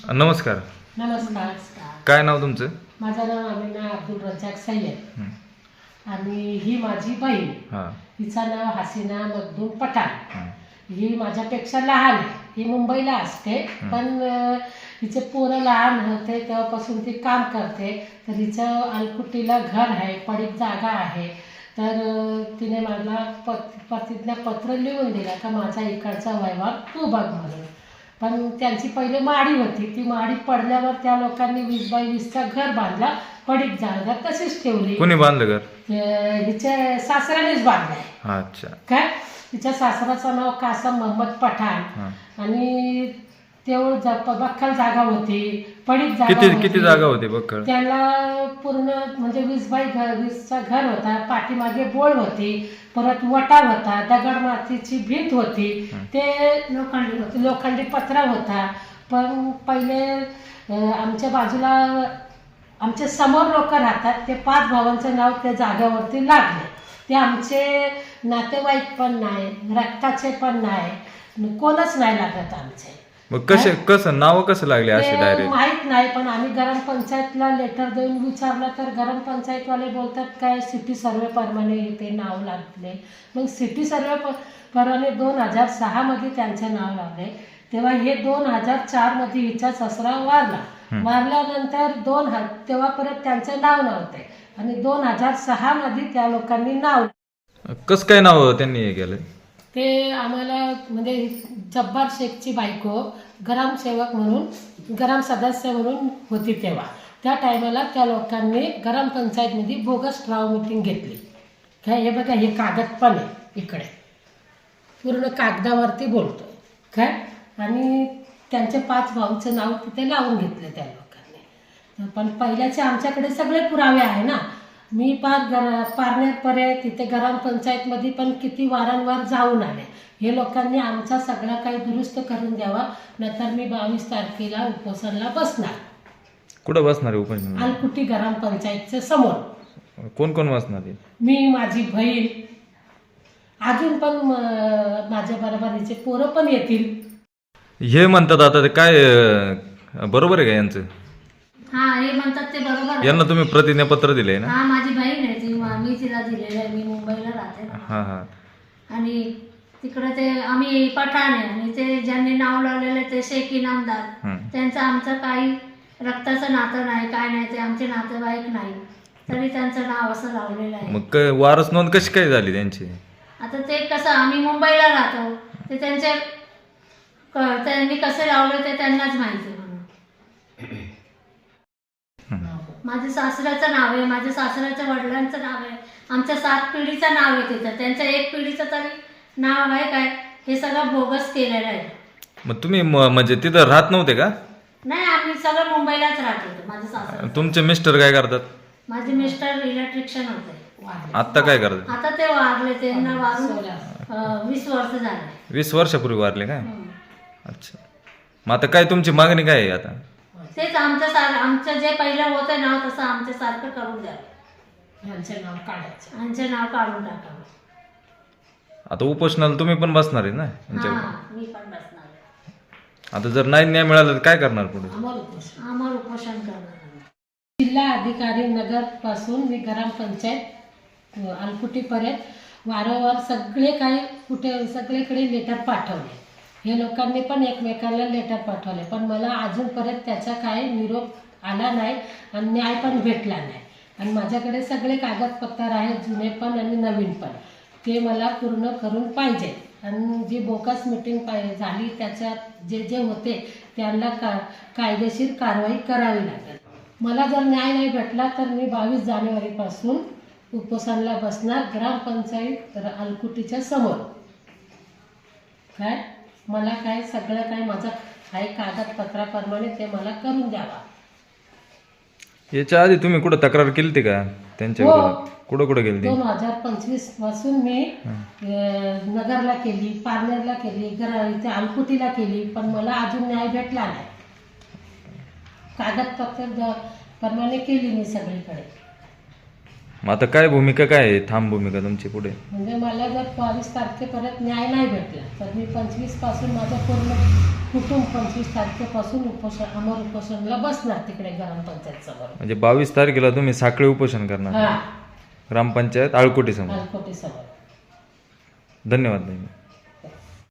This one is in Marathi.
नमस्कार. नमस्कार. काय नाव तुमचं? माझं नाव अमिना अब्दुल रजाक सय्यद आणि ही माझी बहीण. हिचं नाव हसीना मखदूम पठाण. ही माझ्यापेक्षा लहान आहे. ही मुंबईला असते, पण हिचे पोरं लहान होते तेव्हापासून ती काम करते. तर हिचं अलकुटीला घर आहे, पडीक जागा आहे. तर तिने मला प्रतिज्ञापत्र लिहून दिलं का माझा इकडचा व्यवहार तू बघ म्हणून. पण त्यांची पहिले माडी होती, ती माडी पडल्यावर त्या लोकांनी 20x20चा घर बांधला. पडीक जागा तशीच ठेवली. कोणी बांधलं घर? हिच्या सासऱ्यानेच बांधलंय. अच्छा. काय तिच्या सासऱ्याचं नाव कासम मोहम्मद पठाण आणि तेवढं बक्कल जागा होती, पडीक जागा. किती जागा होती बक्कल? त्याला पूर्ण म्हणजे 20x20चा घर होता. पाठीमागे बोळ होती, परत वटा होता, दगड मातीची भीत होती, ते लोखंडी पत्रा होता. पण पहिले आमच्या बाजूला आमच्या समोर लोक राहतात, ते 5 भावांचं नाव त्या जागेवरती लागले. ते आमचे नातेवाईक पण नाही, रक्ताचे पण नाही, कोणच नाही लागत आमचे. मग कसं नाव कसं लागले असे डायरेक्ट? माहित नाही. पण आम्ही ग्रामपंचायतला लेटर देऊन विचारलं तर ग्रामपंचायतवाले बोलतात काय सिटी सर्वे परमाने ते नाव लागले. मग सिटी सर्वे परमाने 2006 मध्ये त्यांचे नाव लागले. तेव्हा हे 2004 मध्ये हिचा ससरा वारला. वारल्यानंतर तेव्हा परत त्यांचे नाव नव्हते आणि 2006 मध्ये त्या लोकांनी नाव. कसं काय नाव त्यांनी हे केलं? ते आम्हाला म्हणजे जब्बार शेखची बायको ग्रामसेवक म्हणून, ग्राम सदस्य म्हणून होती तेव्हा. त्या टायमाला त्या लोकांनी ग्रामपंचायतमध्ये बोगस ठराव मीटिंग घेतली. काय हे बघा, हे कागद पण आहे इकडे, पूर्ण कागदावरती बोलतोय काय. आणि त्यांचे 5 भाऊचं नाव तिथे लावून घेतले त्या लोकांनी. पण पहिल्याचे आमच्याकडे सगळे पुरावे आहे ना. मी पारनेरपर्यंत तिथे ग्रामपंचायतमध्ये पण किती वारंवार जाऊन आले. हे लोकांनी आमचा सगळं काही दुरुस्त करून द्यावा, नंतर मी 22 तारखेला उपोषणला बसणार. कुठं बसणार आहे उपोषण? अलकुटी ग्रामपंचायतच्या समोर. कोण कोण बसणार आहे? मी, माझी बहीण, अजून पण माझ्या बरोबर हिचे पोरं पण येतील. हे म्हणतात आता ते काय बरोबर आहे का यांचं? हा, हे म्हणतात ते बरोबर आहे. यांना तुम्ही प्रतिज्ञापत्र दिले ना? हा, माझी बहीण आहे ती, मी तिला दिलेलं आहे. मी मुंबईला राहते ना. आणि तिकडे ते आम्ही पठाण आहे आणि ते ज्यांनी नाव लावलेलं ते शेख इनामदार, त्यांचं आमचं काही रक्ताचं नातं नाही, काय नाही, ते आमचे नातेवाईक नाही, तरी त्यांचं नाव असं लावलेलं आहे. मग वारस नोंद कशी काय झाली त्यांची? आता ते कसं, आम्ही मुंबईला राहतो, ते त्यांनी कसे लावले ते त्यांनाच माहिती. म्हणून माझ्या सासऱ्याचं नाव आहे, माझ्या सासऱ्याच्या वडिलांचं नाव आहे, आमच्या 7 पिढीचं नाव आहे तिथं. त्यांच्या 1 पिढीचं तरी नाव आहे काय, हे सगळं बोगस केलेलं आहे. मग तुम्ही म्हणजे तिथं राहत नव्हते का? नाही, आम्ही सगळं मुंबईलाच राहत होतो. माझे सासरे. तुमचे मिस्टर काय करतात? माझे मिस्टर इलेक्ट्रिशियन होते. आता काय करतात? आता ते वारले, त्यांना वारून 20 वर्ष झाले. 20 वर्षापूर्वी वारले काय? अच्छा. मग आता काय तुमची मागणी काय आहे आता? तेच आमचं जे पहिलं होतं नाव तसं आमच्यासारखं करून द्यावं. यांचे नाव काढायचे, आमचे नाव काढून टाकावं. आता उपोषणाला तुम्ही पण बसणार आहे ना? मी पण बसणार. आता जर नाही न्याय मिळाला तर काय करणार पुढे? आम्हाला उपोषण करणार. जिल्हा अधिकारी नगर पासून मी ग्रामपंचायत अलकुटीपर्यंत वारंवार सगळीकडे लेटर पाठवले. हे लोकांनी पण एकमेकांना लेटर पाठवले, पण मला अजूनपर्यंत त्याचा काही निरोप आला नाही आणि न्याय पण भेटला नाही. आणि माझ्याकडे सगळे कागदपत्र आहेत, जुने पण आणि नवीन पण. ते मला पूर्ण करून पाहिजे. आणि जी बोगस मीटिंग झाली त्याच्यात जे होते त्यांना कायदेशीर कारवाई करावी लागेल. मला जर न्याय नाही भेटला तर मी 22 जानेवारीपासून उपोषणाला बसणार ग्रामपंचायत अलकुटीच्या समोर. काय मला काय सगळं काय माझं काही कागदपत्राप्रमाणे ते मला करून द्यावा. याच्या आधी तुम्ही कुठं तक्रार केली होती का त्यांच्या विरोधात? कुठं गेली? 2025 पासून मी नगरला केली, पारनेरला केली, इथे अलकुटीला केली, पण मला अजून न्याय भेटला नाही. कागदपत्र प्रमाणे केली मी सगळीकडे. मग आता काय भूमिका काय आहे, ठाम भूमिका तुमची पुढे? म्हणजे मला जर 22 तारखेपर्यंत न्याय नाही भेटला तर मी 25 पासून माझं कुटुंब 25 तारखेपासून अमर उपोषणला बसणार तिकडे ग्रामपंचायत समोर. म्हणजे 22 तारखेला तुम्ही साखळी उपोषण करणार हा, ग्रामपंचायत आळकोटी समोर. आलकोटी समोर. धन्यवाद.